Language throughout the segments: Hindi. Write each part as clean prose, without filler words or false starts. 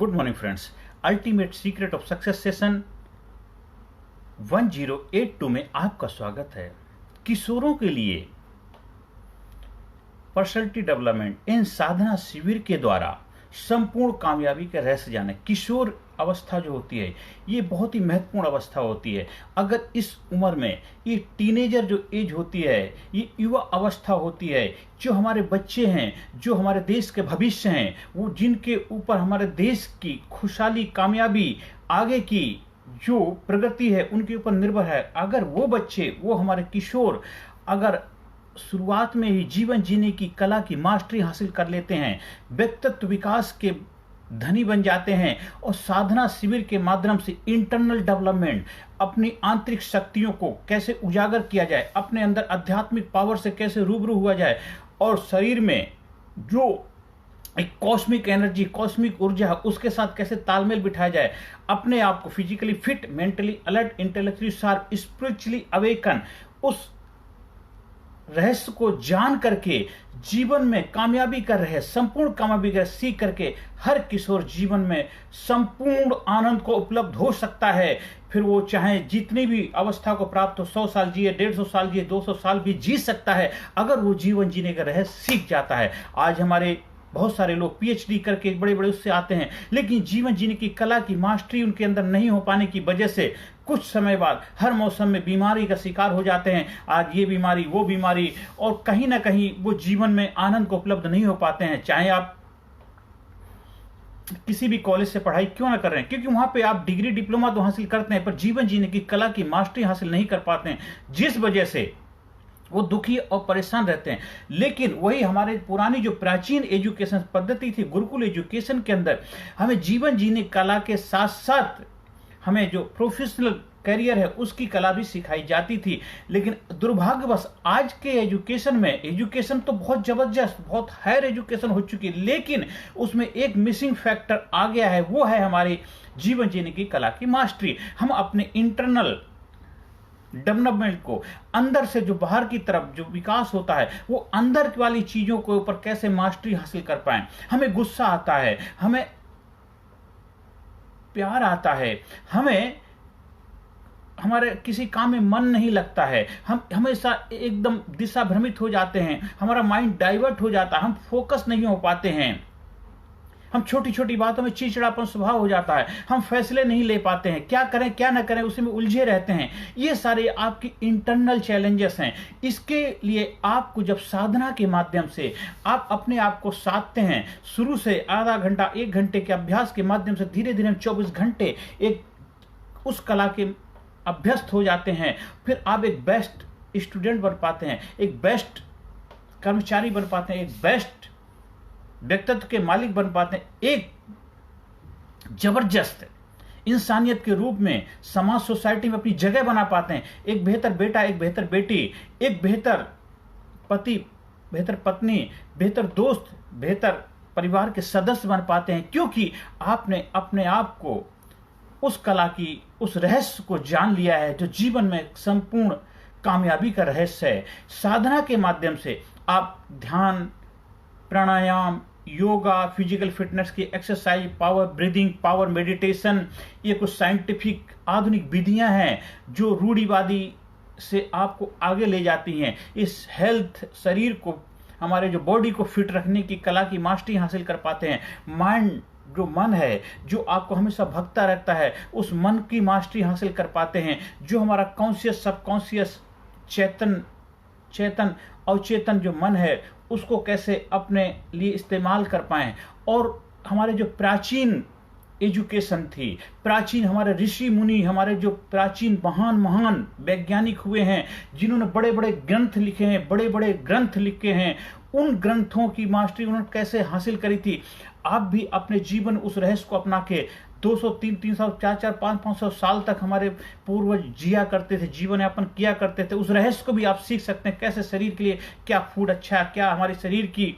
Good morning friends. Ultimate secret of success session 1082 में आपका स्वागत है। किशोरों के लिए पर्सनालिटी डेवलपमेंट इन साधना शिविर के द्वारा संपूर्ण कामयाबी का रहस्य जाने। किशोर अवस्था जो होती है ये बहुत ही महत्वपूर्ण अवस्था होती है। अगर इस उम्र में ये टीनेजर जो एज होती है, ये युवा अवस्था होती है, जो हमारे बच्चे हैं, जो हमारे देश के भविष्य हैं, वो जिनके ऊपर हमारे देश की खुशहाली, कामयाबी, आगे की जो प्रगति है उनके ऊपर निर्भर है। अगर वो बच्चे, वो हमारे किशोर अगर शुरुआत में ही जीवन जीने की कला की मास्टरी हासिल कर लेते हैं, व्यक्तित्व विकास के धनी बन जाते हैं और साधना शिविर के माध्यम से इंटरनल डेवलपमेंट, अपनी आंतरिक शक्तियों को कैसे उजागर किया जाए, अपने अंदर आध्यात्मिक पावर से कैसे रूबरू हुआ जाए और शरीर में जो एक कॉस्मिक एनर्जी, कॉस्मिक ऊर्जा है उसके साथ कैसे तालमेल बिठाया जाए, अपने आप को physically fit, mentally alert, intellectually sharp, spiritually awaken, उस रहस्य को जान करके जीवन में कामयाबी कर रहे, संपूर्ण कामयाबी कर सीख करके हर किशोर जीवन में संपूर्ण आनंद को उपलब्ध हो सकता है। फिर वो चाहे जितनी भी अवस्था को प्राप्त हो, 100 साल जिए, 150 साल जिए, 200 साल भी जी सकता है अगर वो जीवन जीने का रहस्य सीख जाता है। आज हमारे बहुत सारे लोग पीएचडी करके बड़े बड़े उससे आते हैं, लेकिन जीवन जीने की कला की मास्टरी उनके अंदर नहीं हो पाने की वजह से कुछ समय बाद हर मौसम में बीमारी का शिकार हो जाते हैं। आज ये बीमारी, वो बीमारी, और कहीं ना कहीं वो जीवन में आनंद को उपलब्ध नहीं हो पाते हैं। चाहे आप किसी भी कॉलेज से पढ़ाई क्यों ना कर रहे हैं, क्योंकि वहां पे आप डिग्री, डिप्लोमा तो हासिल करते हैं पर जीवन जीने की कला की मास्टरी हासिल नहीं कर पाते हैं, जिस वजह से वो दुखी और परेशान रहते हैं। लेकिन वही हमारे पुरानी जो प्राचीन एजुकेशन पद्धति थी, गुरुकुल एजुकेशन के अंदर हमें जीवन जीने कला के साथ साथ हमें जो प्रोफेशनल करियर है उसकी कला भी सिखाई जाती थी। लेकिन दुर्भाग्यवश आज के एजुकेशन में, एजुकेशन तो बहुत जबरदस्त, बहुत हायर एजुकेशन हो चुकी है, लेकिन उसमें एक मिसिंग फैक्टर आ गया है, वो है हमारी जीवन जीने की कला की मास्टरी। हम अपने इंटरनल डेवलपमेंट को, अंदर से जो बाहर की तरफ जो विकास होता है, वो अंदर वाली चीजों के ऊपर कैसे मास्टरी हासिल कर पाए। हमें गुस्सा आता है, हमें प्यार आता है, हमें हमारे किसी काम में मन नहीं लगता है, हम हमेशा एकदम दिशा भ्रमित हो जाते हैं, हमारा माइंड डाइवर्ट हो जाता है, हम फोकस नहीं हो पाते हैं, हम छोटी छोटी बातों में चिड़चिड़ापन स्वभाव हो जाता है, हम फैसले नहीं ले पाते हैं, क्या करें क्या ना करें उसी में उलझे रहते हैं। ये सारे आपकी इंटरनल चैलेंजेस हैं। इसके लिए आपको जब साधना के माध्यम से आप अपने आप को साधते हैं, शुरू से आधा घंटा, 1 घंटे के अभ्यास के माध्यम से धीरे धीरे 24 घंटे एक उस कला के अभ्यस्त हो जाते हैं, फिर आप एक बेस्ट स्टूडेंट बन पाते हैं, एक बेस्ट कर्मचारी बन पाते हैं, एक बेस्ट व्यक्तित्व के मालिक बन पाते हैं, एक जबरदस्त इंसानियत के रूप में समाज, सोसाइटी में अपनी जगह बना पाते हैं, एक बेहतर बेटा, एक बेहतर बेटी, एक बेहतर पति, बेहतर पत्नी, बेहतर दोस्त, बेहतर परिवार के सदस्य बन पाते हैं, क्योंकि आपने अपने आप को उस कला की, उस रहस्य को जान लिया है जो जीवन में संपूर्ण कामयाबी का रहस्य है। साधना के माध्यम से आप ध्यान, प्राणायाम, योगा, फिजिकल फिटनेस की exercise, power breathing, power meditation, ये कुछ साइंटिफिक आधुनिक विधियां हैं जो रूढ़िवादी से आपको आगे ले जाती हैं। इस हेल्थ, शरीर को, हमारे जो बॉडी को फिट रखने की कला की मास्टरी हासिल कर पाते हैं। माइंड, जो मन है, जो आपको हमेशा भटकता रहता है, उस मन की मास्टरी हासिल कर पाते हैं। जो हमारा कॉन्शियस, सबकॉन्शियस, चेतन अवचेतन जो मन है उसको कैसे अपने लिए इस्तेमाल कर पाएं। और हमारे जो प्राचीन एजुकेशन थी, प्राचीन हमारे ऋषि मुनि, हमारे जो प्राचीन महान महान वैज्ञानिक हुए हैं, जिन्होंने बड़े बड़े ग्रंथ लिखे हैं, बड़े बड़े ग्रंथ लिखे हैं, उन ग्रंथों की मास्टरी उन्होंने कैसे हासिल करी थी। आप भी अपने जीवन उस रहस्य को अपना के 200, 300, 400, 500 साल तक हमारे पूर्वज जिया करते थे, जीवन यापन किया करते थे, उस रहस्य को भी आप सीख सकते हैं। कैसे शरीर के लिए क्या फूड अच्छा है, क्या हमारे शरीर की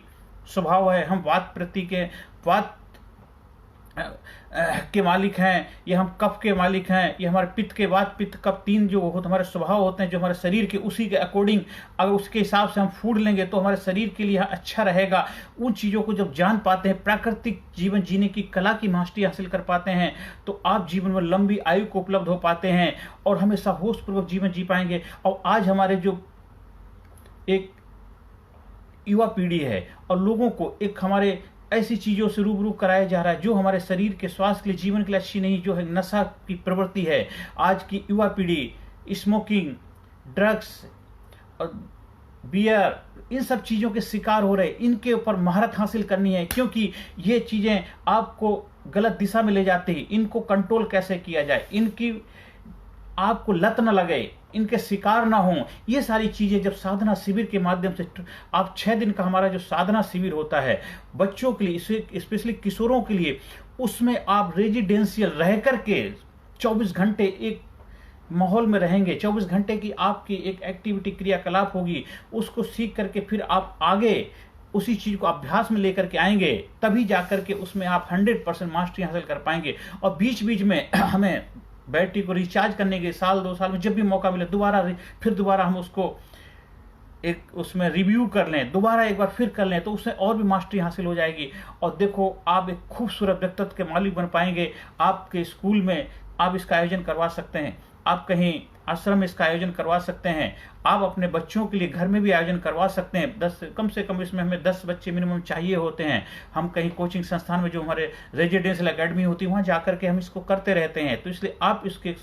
स्वभाव है, हम वात प्रति के, वात के मालिक हैं, ये हम कफ के मालिक हैं, ये हमारे पित्त के बाद पित्त कफ 3 जो होते हमारे स्वभाव होते हैं जो हमारे शरीर के, उसी के अकॉर्डिंग अगर उसके हिसाब से हम फूड लेंगे तो हमारे शरीर के लिए अच्छा रहेगा। उन चीज़ों को जब जान पाते हैं, प्राकृतिक जीवन जीने की कला की मास्टरी हासिल कर पाते हैं, तो आप जीवन में लंबी आयु को उपलब्ध हो पाते हैं और हमेशा होशपूर्वक जीवन जी पाएंगे। और आज हमारे जो एक युवा पीढ़ी है और लोगों को एक हमारे ऐसी चीज़ों से रूबरू कराया जा रहा है जो हमारे शरीर के स्वास्थ्य के लिए, जीवन के लिए अच्छी नहीं, जो है नशा की प्रवृत्ति है। आज की युवा पीढ़ी स्मोकिंग, ड्रग्स और बियर, इन सब चीज़ों के शिकार हो रहे। इनके ऊपर महारत हासिल करनी है, क्योंकि ये चीज़ें आपको गलत दिशा में ले जाती हैं। इनको कंट्रोल कैसे किया जाए, इनकी आपको लत न लगे, इनके शिकार ना हों, ये सारी चीज़ें जब साधना शिविर के माध्यम से, आप 6 दिन का हमारा जो साधना शिविर होता है बच्चों के लिए, स्पेशली किशोरों के लिए, उसमें आप रेजिडेंशियल रह करके 24 घंटे एक माहौल में रहेंगे। 24 घंटे की आपकी एक एक्टिविटी, क्रियाकलाप होगी, उसको सीख करके फिर आप आगे उसी चीज़ को अभ्यास में लेकर के आएंगे, तभी जाकर के उसमें आप 100% मास्टरी हासिल कर पाएंगे। और बीच बीच में हमें बैटरी को रिचार्ज करने के 1-2 साल में जब भी मौका मिले दोबारा हम उसको एक उसमें रिव्यू कर लें, दोबारा एक बार फिर कर लें, तो उससे और भी मास्टरी हासिल हो जाएगी। और देखो, आप एक खूबसूरत व्यक्तित्व के मालिक बन पाएंगे। आपके स्कूल में आप इसका आयोजन करवा सकते हैं, आप कहीं आश्रम में इसका आयोजन करवा सकते हैं, आप अपने बच्चों के लिए घर में भी आयोजन करवा सकते हैं। 10 कम से कम इसमें हमें 10 बच्चे मिनिमम चाहिए होते हैं। हम कहीं कोचिंग संस्थान में जो हमारे रेजिडेंशियल एकेडमी होती है वहाँ जाकर के हम इसको करते रहते हैं। तो इसलिए आप इसके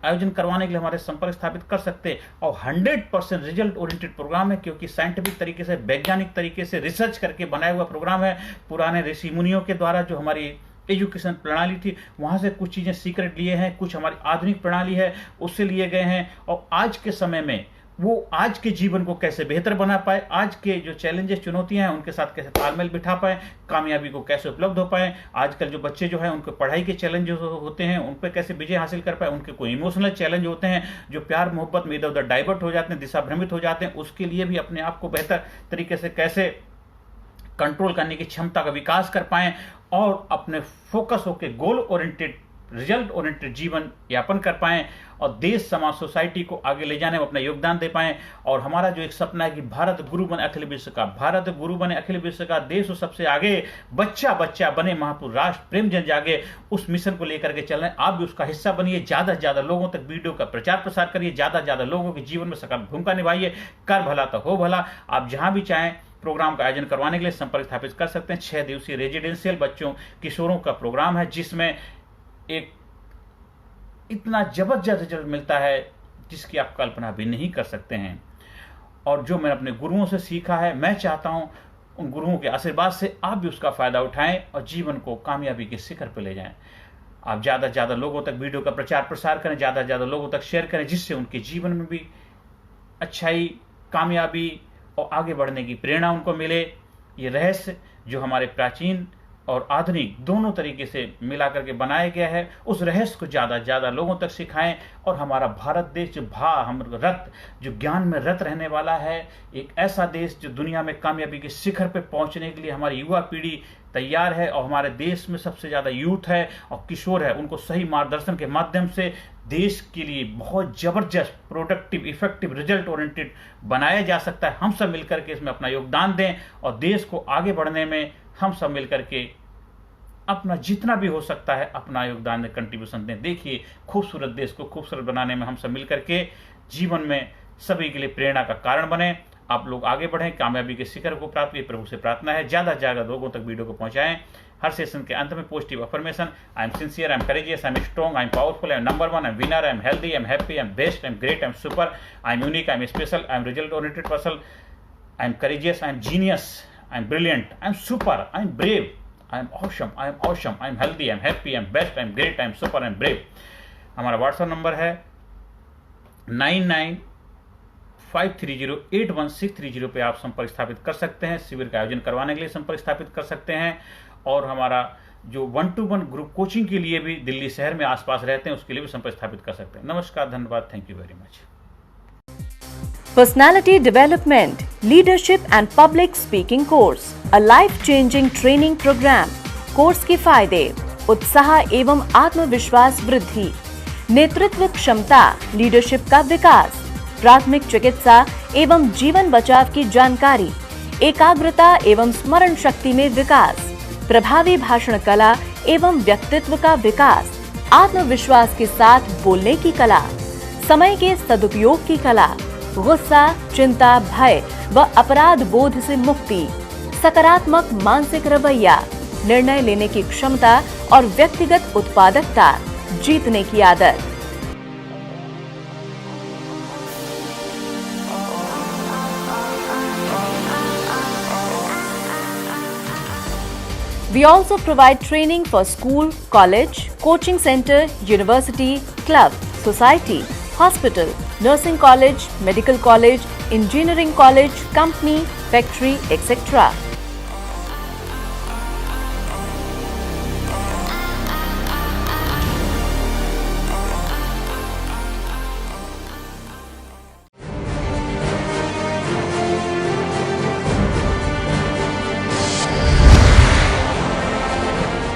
आयोजन करवाने के लिए हमारे संपर्क स्थापित कर सकते हैं। और 100% रिजल्ट ओरिएंटेड प्रोग्राम है, क्योंकि साइंटिफिक तरीके से, वैज्ञानिक तरीके से रिसर्च करके बनाया हुआ प्रोग्राम है। पुराने ऋषि मुनियों के द्वारा जो हमारी एजुकेशन प्रणाली थी, वहाँ से कुछ चीज़ें सीक्रेट लिए हैं, कुछ हमारी आधुनिक प्रणाली है उससे लिए गए हैं। और आज के समय में वो आज के जीवन को कैसे बेहतर बना पाए, आज के जो चैलेंजेस, चुनौतियां हैं, उनके साथ कैसे तालमेल बिठा पाए, कामयाबी को कैसे उपलब्ध हो पाए। आजकल जो बच्चे जो हैं उनको पढ़ाई के चैलेंज होते हैं, उन पर कैसे विजय हासिल कर पाए। उनके कोई इमोशनल चैलेंज होते हैं जो प्यार मोहब्बत में इधर उधर डाइवर्ट हो जाते हैं, दिशा भ्रमित हो जाते हैं, उसके लिए भी अपने आप को बेहतर तरीके से कैसे कंट्रोल करने की क्षमता का विकास कर पाएं और अपने फोकस होकर गोल ओरिएंटेड, रिजल्ट ओरिएंटेड जीवन यापन कर पाएं और देश, समाज, सोसाइटी को आगे ले जाने में अपना योगदान दे पाएं। और हमारा जो एक सपना है कि भारत गुरु बने अखिल विश्व का, भारत गुरु बने अखिल विश्व का, देश हो सबसे आगे, बच्चा बच्चा बने महापुरुष, राष्ट्र प्रेम जन जागे, उस मिशन को लेकर के चल रहे हैं। आप भी उसका हिस्सा बनिए, ज़्यादा से ज़्यादा लोगों तक वीडियो का प्रचार प्रसार करिए, ज़्यादा से ज़्यादा लोगों के जीवन में सकारात्मक भूमिका निभाइए। कर भला तो हो भला। आप जहाँ भी चाहें प्रोग्राम का आयोजन करवाने के लिए संपर्क स्थापित कर सकते हैं। 6 दिवसीय रेजिडेंशियल बच्चों, किशोरों का प्रोग्राम है, जिसमें एक इतना जबरदस्त रिजल्ट मिलता है जिसकी आप कल्पना भी नहीं कर सकते हैं। और जो मैंने अपने गुरुओं से सीखा है, मैं चाहता हूं उन गुरुओं के आशीर्वाद से आप भी उसका फायदा उठाएं और जीवन को कामयाबी के शिखर पर ले जाएं। आप ज़्यादा से ज़्यादा लोगों तक वीडियो का प्रचार प्रसार करें, ज़्यादा से ज़्यादा लोगों तक शेयर करें, जिससे उनके जीवन में भी अच्छाई, कामयाबी और आगे बढ़ने की प्रेरणा उनको मिले। ये रहस्य जो हमारे प्राचीन और आधुनिक दोनों तरीके से मिला करके बनाया गया है, उस रहस्य को ज़्यादा से ज़्यादा लोगों तक सिखाएं। और हमारा भारत देश जो जो ज्ञान में रत रहने वाला है, एक ऐसा देश जो दुनिया में कामयाबी के शिखर पर पहुंचने के लिए हमारी युवा पीढ़ी तैयार है। और हमारे देश में सबसे ज़्यादा यूथ है और किशोर है, उनको सही मार्गदर्शन के माध्यम से देश के लिए बहुत ज़बरदस्त, प्रोडक्टिव, इफेक्टिव, रिजल्ट ओरिएंटेड बनाया जा सकता है। हम सब मिलकर के इसमें अपना योगदान दें और देश को आगे बढ़ने में हम सब मिलकर के अपना जितना भी हो सकता है अपना योगदान दें, कंट्रीब्यूशन दें। देखिए, खूबसूरत देश को खूबसूरत बनाने में हम सब मिलकर के जीवन में सभी के लिए प्रेरणा का कारण बने। आप लोग आगे बढ़ें, कामयाबी के शिखर को प्राप्त, ये प्रभु से प्रार्थना है। ज़्यादा से ज़्यादा लोगों तक वीडियो को पहुंचाएं। हर सेशन के अंत में positive affirmation, I am sincere, I am courageous, I am strong, I am powerful, I am number 1, I am winner, I am healthy, I am happy, I am best, I am great, I am super, I am unique, I am special, I am result oriented person, I am courageous, I am genius, I am brilliant, I am super, I am brave, I am awesome, I am awesome, I am healthy, I am happy, I am best, I am great, I am super, I am brave. हमारा व्हाट्सएप नंबर है 9953081630 पे आप संपर्क स्थापित कर सकते हैं। शिविर का आयोजन करवाने के लिए संपर्क स्थापित कर सकते हैं। और हमारा जो 1-to-1 ग्रुप कोचिंग के लिए भी दिल्ली शहर में आसपास रहते हैं, उसके लिए भी संपर्क स्थापित कर सकते हैं। नमस्कार, धन्यवाद, thank you very much. Personality Development, Leadership and Public Speaking Course, a life-changing training program. Course के फायदे: उत्साह एवं आत्मविश्वास वृद्धि, नेतृत्व क्षमता लीडरशिप का विकास, प्राथमिक चिकित्सा एवं जीवन बचाव की जानकारी, एकाग्रता एवं स्मरण शक्ति में विकास, प्रभावी भाषण कला एवं व्यक्तित्व का विकास, आत्मविश्वास के साथ बोलने की कला, समय के सदुपयोग की कला, गुस्सा, चिंता, भय व अपराध बोध से मुक्ति, सकारात्मक मानसिक रवैया, निर्णय लेने की क्षमता और व्यक्तिगत उत्पादकता, जीतने की आदत। We also provide training for school, college, coaching center, university, club, society, hospital, nursing college, medical college, engineering college, company, factory, etc.